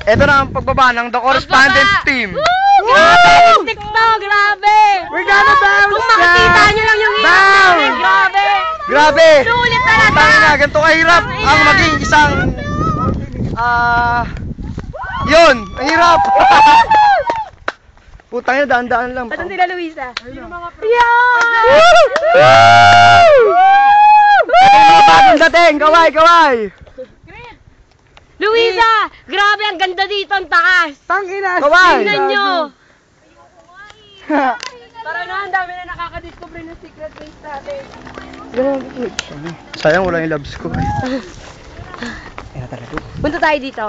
Ito na ang pagbaba ng The Correspondence Team. Grabe! TikTok! Grabe! We're gonna bounce! Kung makikita nyo lang yung hirap namin, grabe! Grabe! Sulit talaga! Tangin na, ganito kahirap ang maging isang... yun! Ang hirap! Putang ina, daan-daan lang. Asan sila, Luisa? Mga bagong dating! Kaway, kaway! Luisa! Grabe, ang ganda dito, ang taas! Tangina! Kaway! Tingnan nyo! Tara na, ang dami na nakakadiscover ng secret place natin. Sayang wala yung loves ko. Ay na talaga. Punta tayo dito.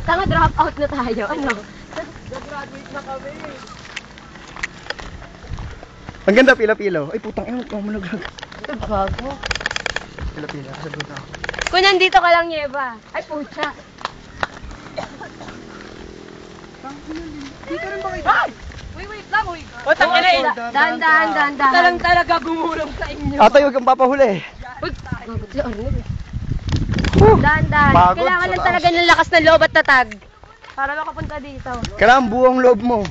Tanga, drop out na tayo. Ano? Graduate na kami. Ang ganda, pila-pilo. Ay, putang ina, mamalaglag. Ito, bago. Pila-pila, sagot ako. Kung nandito ka lang, Yeva. Ay, pucha. Dito rin ba kayo? Wait lang, wait. O, tangina, dahan-dahan. Talang talaga gumulong sa inyo. Ata, huwag kang papahuli. Uy, bagot si Arnel. Dahan-dahan. Pagod Kailangan sa lang taas. talaga ng lakas ng loob at tatag. Para makapunta dito. Kailangan buong loob mo.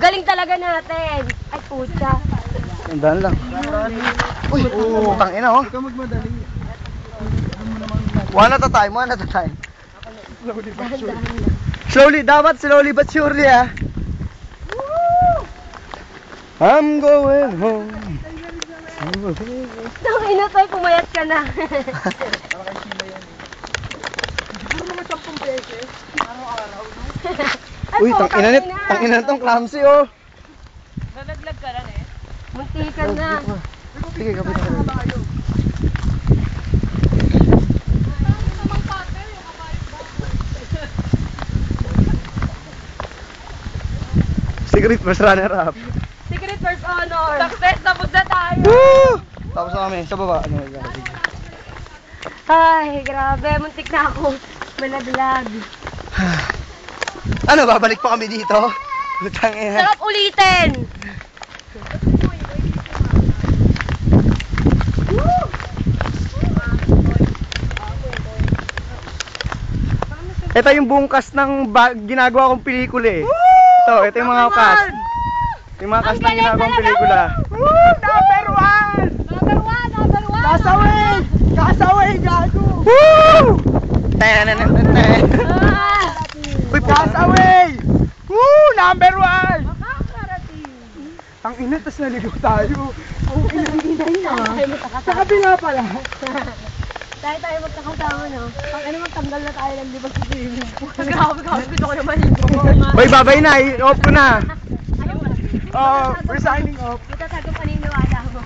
Galing talaga natin. Ay, pucha. Tandaan lang. Uy, putang ina, oh. One at a time, one at a time. Slowly, dapat slowly but surely, ah. I'm going home. Nang ina tayo, pumayat ka na. Uy, tang ina tong clumsy, oh. Nalaglag ka lang eh. Muntikan na. Sige, kapit ako. Secret first runner up. Secret first honor. Success, tapos na tayo. Woo! Tapos na kami, sa baba. Ano, Ay, grabe. Muntik na ako. Malaglag. ano, babalik pa kami dito? Lutang ina. Sarap ulitin. Ito yung buong cast ng ginagawa kong pelikula eh. Ito yung mga cast. Yung mga cast ng ginagawang pelikula. Woo! Number one! Number one! Kasaway! Kasaway, gago! Woo! Ten. Ah! Uy, kasaway! Woo! Number one! Makakarating. Ang ina, tas naligaw tayo. Ang inay na. Sa kabila pala. Tayo magkakasama, no? Pag ano magtanggal na tayo ng libag sa swimming pool. Grabe, gusto ko naman yung Boy, babay na. I-off ko na. We're signing off. Ito, tago paniniwala mo.